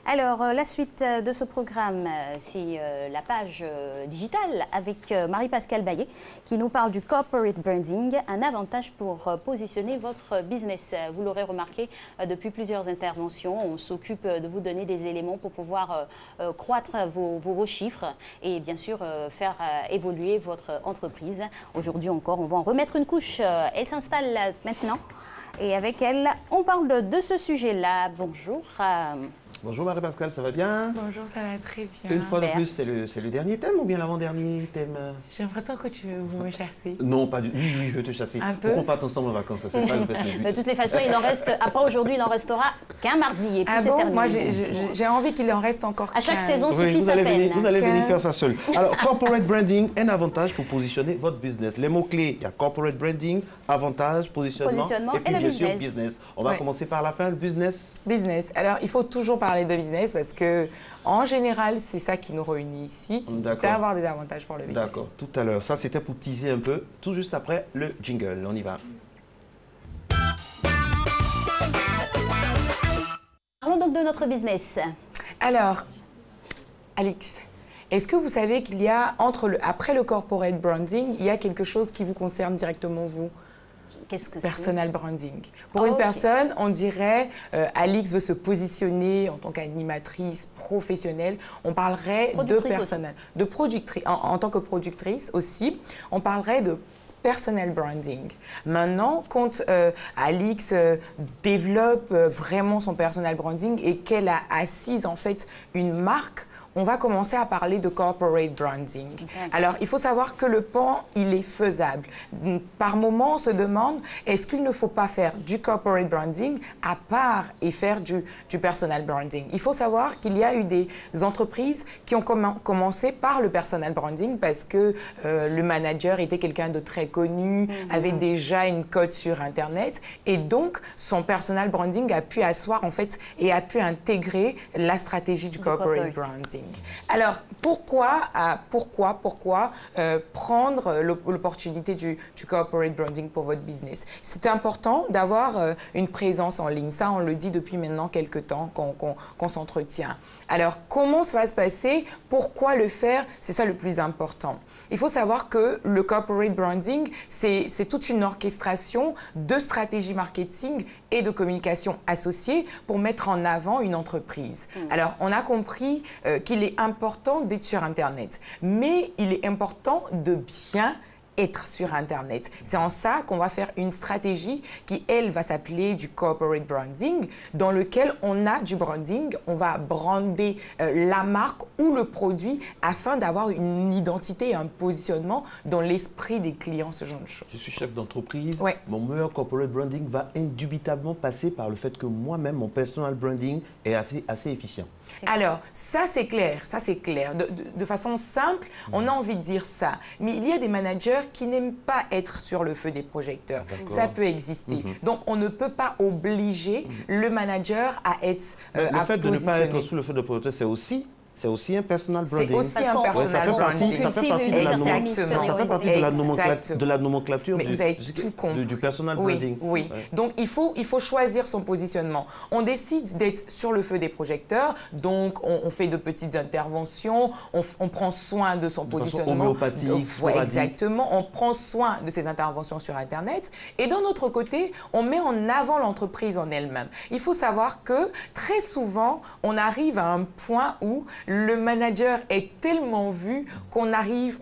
Alors, la suite de ce programme, c'est la page digitale avec Marie-Pascale Baillet qui nous parle du corporate branding, un avantage pour positionner votre business. Vous l'aurez remarqué depuis plusieurs interventions, on s'occupe de vous donner des éléments pour pouvoir croître vos chiffres et bien sûr faire évoluer votre entreprise. Aujourd'hui encore, on va en remettre une couche. Elle s'installe maintenant et avec elle, on parle de ce sujet-là. Bonjour. Bonjour Marie-Pascale, ça va bien? Bonjour, ça va très bien. Une fois de plus, c'est le dernier thème ou bien l'avant-dernier thème? J'ai l'impression que tu veux me chasser. Non, pas du tout. Oui, je veux te chasser. Un peu. Pour qu'on parte ensemble en vacances, c'est ça le but. De toutes les façons, il n'en reste, à part aujourd'hui, il n'en restera qu'un mardi et puis c'est terminé. Moi, j'ai envie qu'il en reste encore 15. À chaque saison Oui, suffit sa peine. vous allez venir faire ça seul. Alors, corporate branding, un avantage pour positionner votre business. Les mots-clés, il y a corporate branding, avantage, positionnement et puis bien sûr business. On va commencer par la fin, le business. Business. Alors, il faut toujours parler de business parce que, en général, c'est ça qui nous réunit ici, d'avoir des avantages pour le business. D'accord, tout à l'heure. Ça, c'était pour teaser un peu, tout juste après le jingle. On y va. Parlons donc de notre business. Alors, Alix, est-ce que vous savez qu'il y a, après le corporate branding, il y a quelque chose qui vous concerne directement, vous? Qu'est-ce que c'est? Personal branding. Pour une personne, on dirait Alix veut se positionner en tant qu'animatrice professionnelle. On parlerait de personnel, de productrice, en tant que productrice aussi. On parlerait de personal branding. Maintenant, quand Alix développe vraiment son personal branding et qu'elle a assise en fait une marque, on va commencer à parler de corporate branding. Alors, il faut savoir que le pan, il est faisable. Par moment, on se demande, est-ce qu'il ne faut pas faire du corporate branding à part et faire du personal branding? Il faut savoir qu'il y a eu des entreprises qui ont commencé par le personal branding parce que le manager était quelqu'un de très connu, avait déjà une cote sur Internet et donc son personal branding a pu asseoir en fait et a pu intégrer la stratégie du corporate branding. Alors, pourquoi prendre l'opportunité du corporate branding pour votre business? C'est important d'avoir une présence en ligne. Ça, on le dit depuis maintenant quelques temps qu'on s'entretient. Alors, comment ça va se passer? Pourquoi le faire? C'est ça le plus important. Il faut savoir que le corporate branding, c'est toute une orchestration de stratégies marketing et de communication associées pour mettre en avant une entreprise. Alors, on a compris qu'il est important d'être sur Internet, mais il est important de bien être sur Internet. C'est en ça qu'on va faire une stratégie qui, elle, va s'appeler du corporate branding, dans lequel on a du branding, on va brander la marque ou le produit afin d'avoir une identité et un positionnement dans l'esprit des clients, ce genre de choses. Je suis chef d'entreprise. Ouais. Mon meilleur corporate branding va indubitablement passer par le fait que moi-même, mon personal branding est assez efficient. Alors, ça c'est clair, ça c'est clair. De façon simple, on a envie de dire ça. Mais il y a des managers qui n'aiment pas être sur le feu des projecteurs. Ça peut exister. Donc, on ne peut pas obliger le manager à être le fait de ne pas être sous le feu des projecteurs, c'est aussi un personal branding. C'est aussi un personal branding. Ça fait partie de la nomenclature du personal branding. Oui. Donc, il faut choisir son positionnement. On décide d'être sur le feu des projecteurs, donc on fait de petites interventions, on prend soin de son positionnement. Homéopathique, exactement. On prend soin de ses interventions sur Internet. Et d'un autre côté, on met en avant l'entreprise en elle-même. Il faut savoir que très souvent, on arrive à un point où le manager est tellement vu qu'on n'arrive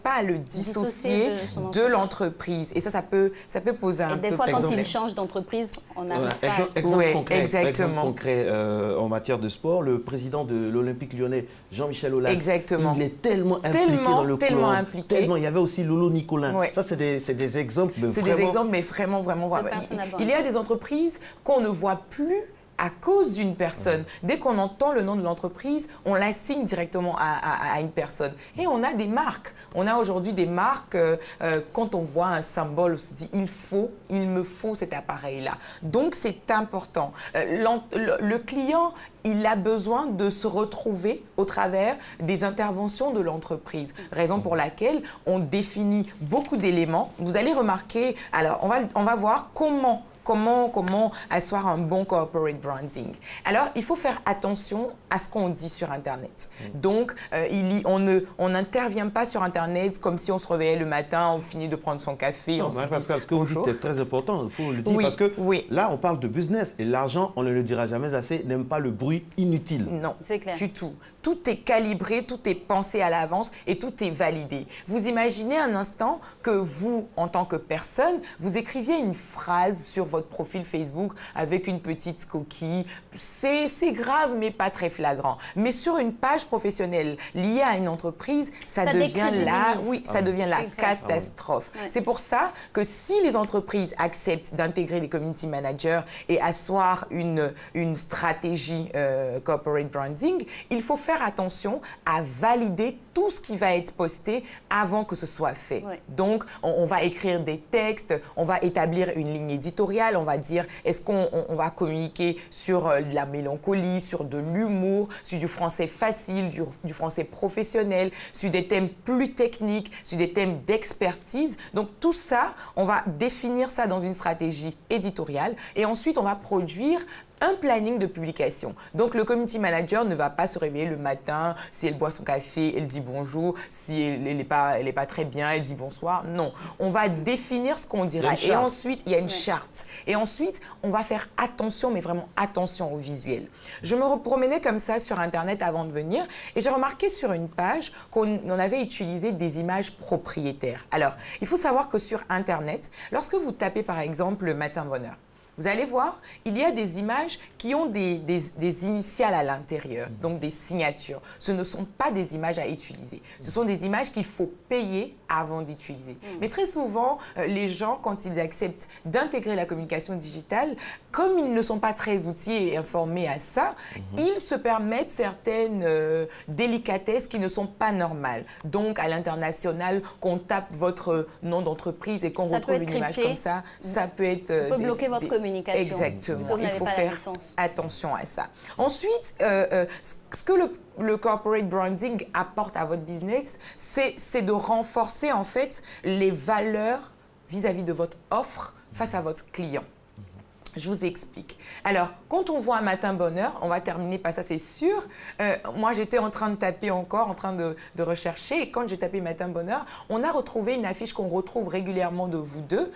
pas à le dissocier de l'entreprise. Et ça peut poser un peu de problème. Des fois, quand il change d'entreprise, on n'arrive pas à... Exemple concret en matière de sport, le président de l'Olympique lyonnais, Jean-Michel Aulas, il est tellement impliqué dans le club. Il y avait aussi Lolo Nicolin. Ça, c'est des exemples. C'est des exemples, mais vraiment. Il y a des entreprises qu'on ne voit plus à cause d'une personne. Dès qu'on entend le nom de l'entreprise, on l'assigne directement à une personne. Et on a des marques. On a aujourd'hui des marques, quand on voit un symbole, on se dit il me faut cet appareil-là. Donc, c'est important. Le client, il a besoin de se retrouver au travers des interventions de l'entreprise. Raison pour laquelle on définit beaucoup d'éléments. Vous allez remarquer, alors on va voir comment comment asseoir un bon corporate branding? Alors, il faut faire attention à ce qu'on dit sur Internet. Donc, on n'intervient pas sur Internet comme si on se réveillait le matin, on finit de prendre son café. Non, parce que ce que vous dites est très important, il faut le dire, parce que là, on parle de business et l'argent, on ne le dira jamais assez, n'aime pas le bruit inutile. Non, c'est clair. Du tout. Tout est calibré, tout est pensé à l'avance et tout est validé. Vous imaginez un instant que vous, en tant que personne, vous écriviez une phrase sur votre profil Facebook avec une petite coquille. C'est grave, mais pas très flagrant. Mais sur une page professionnelle liée à une entreprise, ça devient la catastrophe. C'est pour ça que si les entreprises acceptent d'intégrer des community managers et asseoir une stratégie corporate branding, il faut faire attention à valider tout ce qui va être posté avant que ce soit fait. Donc, on va écrire des textes, on va établir une ligne éditoriale, on va dire est-ce qu'on va communiquer sur de la mélancolie, sur de l'humour, sur du français facile, du français professionnel, sur des thèmes plus techniques, sur des thèmes d'expertise. Donc, tout ça, on va définir ça dans une stratégie éditoriale et ensuite, on va produire un planning de publication. Donc, le community manager ne va pas se réveiller le matin, si elle boit son café, elle dit bonjour, si elle n'est pas très bien, elle dit bonsoir. Non, on va définir ce qu'on dira. Et ensuite, il y a une charte. Et ensuite, on va faire attention, mais vraiment attention au visuel. Je me promenais comme ça sur Internet avant de venir et j'ai remarqué sur une page qu'on avait utilisé des images propriétaires. Alors, il faut savoir que sur Internet, lorsque vous tapez par exemple le Matin Bonheur, vous allez voir, il y a des images qui ont des initiales à l'intérieur, donc des signatures. Ce ne sont pas des images à utiliser. Ce sont des images qu'il faut payer avant d'utiliser. Mais très souvent, les gens, quand ils acceptent d'intégrer la communication digitale, comme ils ne sont pas très outillés et informés à ça, ils se permettent certaines délicatesses qui ne sont pas normales. Donc, à l'international, qu'on tape votre nom d'entreprise et qu'on retrouve une image comme ça, ça peut être... on peut bloquer votre communication. Exactement. Il faut faire attention à ça. Ensuite, ce que le corporate branding apporte à votre business, c'est de renforcer en fait les valeurs vis-à-vis de votre offre face à votre client. Je vous explique. Alors, quand on voit un Matin Bonheur, on va terminer par ça, c'est sûr. Moi, j'étais en train de taper encore, en train de rechercher. Et quand j'ai tapé Matin Bonheur, on a retrouvé une affiche qu'on retrouve régulièrement de vous deux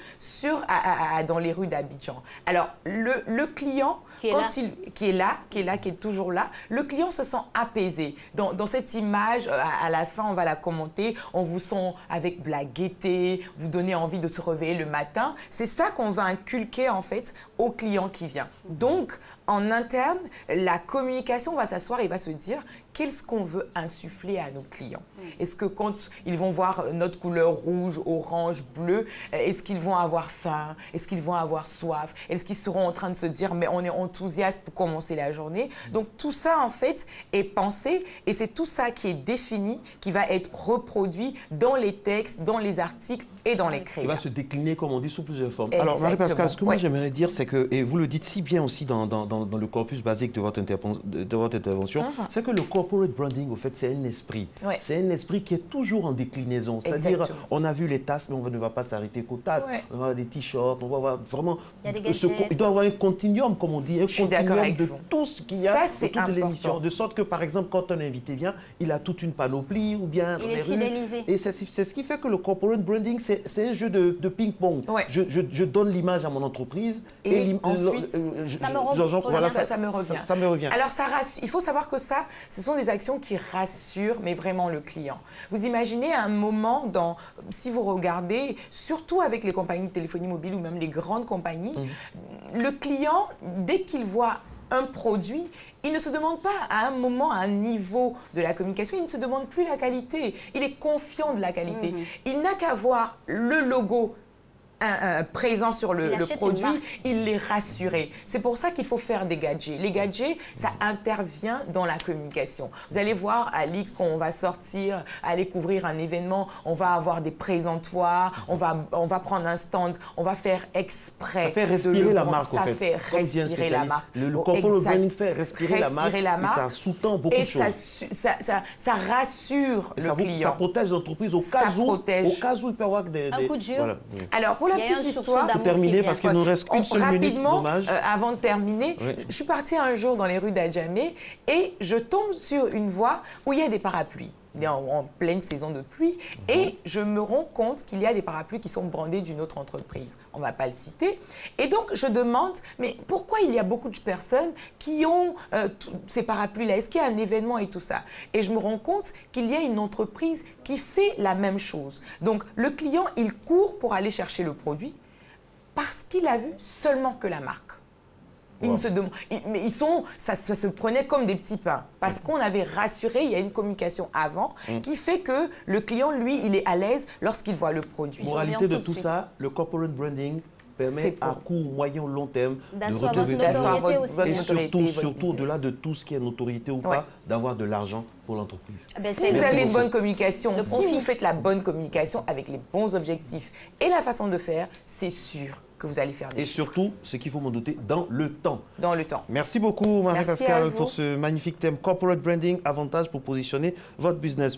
dans les rues d'Abidjan. Alors, le client, qui est toujours là, le client se sent apaisé. Dans cette image, à la fin, on va la commenter. On vous sent avec de la gaieté, vous donnez envie de se réveiller le matin. C'est ça qu'on va inculquer, en fait, au client qui vient. Donc, en interne, la communication va s'asseoir et va se dire qu'est-ce qu'on veut insuffler à nos clients. Est-ce que quand ils vont voir notre couleur rouge, orange, bleu, est-ce qu'ils vont avoir faim? Est-ce qu'ils vont avoir soif? Est-ce qu'ils seront en train de se dire mais on est enthousiaste pour commencer la journée? Donc tout ça en fait est pensé et c'est tout ça qui est défini, qui va être reproduit dans les textes, dans les articles et dans les créas. Il va se décliner comme on dit sous plusieurs formes. Exactement. Alors Marie-Pascale, ce que moi j'aimerais dire c'est que, et vous le dites si bien aussi dans le corpus basique de votre intervention, c'est que le corporate branding, au fait, c'est un esprit. C'est un esprit qui est toujours en déclinaison. C'est-à-dire, on a vu les tasses, mais on ne va pas s'arrêter qu'aux tasses. On va avoir des t-shirts, on va avoir vraiment... Il doit y avoir un continuum, comme on dit, un continuum de tout ce qu'il y a autour de l'émission. De sorte que, par exemple, quand un invité vient, il a toute une panoplie ou bien... Il est fidélisé. Et c'est ce qui fait que le corporate branding, c'est un jeu de ping-pong. Je donne l'image à mon entreprise et ensuite, ça me revient. Alors, il faut savoir que ça, ce sont des actions qui rassurent, mais vraiment le client. Vous imaginez un moment, si vous regardez, surtout avec les compagnies de téléphonie mobile ou même les grandes compagnies, le client, dès qu'il voit un produit, il ne se demande pas à un moment, à un niveau de la communication, il ne se demande plus la qualité. Il est confiant de la qualité. Il n'a qu'à voir le logo présent sur le produit, il est rassuré. C'est pour ça qu'il faut faire des gadgets. Les gadgets, ça intervient dans la communication. Vous allez voir à l'X, quand on va sortir, aller couvrir un événement, on va avoir des présentoirs, on va prendre un stand, on va faire exprès. Ça fait respirer la marque, ça fait respirer la marque. Le corporate branding fait respirer la marque et ça sous-tend beaucoup de choses. Ça rassure le client. Ça protège l'entreprise au cas où il peut y avoir des... Un coup de jeu. Alors, pour la petite histoire, pour terminer, parce qu'il nous reste une seule minute, dommage. Avant de terminer, je suis partie un jour dans les rues d'Adjamé et je tombe sur une voie où il y a des parapluies. En pleine saison de pluie, et je me rends compte qu'il y a des parapluies qui sont brandés d'une autre entreprise. On ne va pas le citer. Et donc, je demande, mais pourquoi il y a beaucoup de personnes qui ont ces parapluies-là? Est-ce qu'il y a un événement et tout ça? Et je me rends compte qu'il y a une entreprise qui fait la même chose. Donc, le client, il court pour aller chercher le produit parce qu'il a vu seulement que la marque. Wow. Mais ça se prenait comme des petits pains. Parce qu'on avait rassuré, il y a une communication avant qui fait que le client, lui, il est à l'aise lorsqu'il voit le produit. Moralité de tout ça, le corporate branding permet à court, moyen, long terme de retrouver et surtout au-delà de tout ce qui est notoriété ou pas, d'avoir de l'argent pour l'entreprise. Si vous avez une bonne communication, si vous faites la bonne communication avec les bons objectifs et la façon de faire, c'est sûr que vous allez faire des chiffres. Surtout, ce qu'il faut m'en douter, dans le temps. Dans le temps. Merci beaucoup, Marie-Pascale, pour ce magnifique thème Corporate Branding, avantage pour positionner votre business.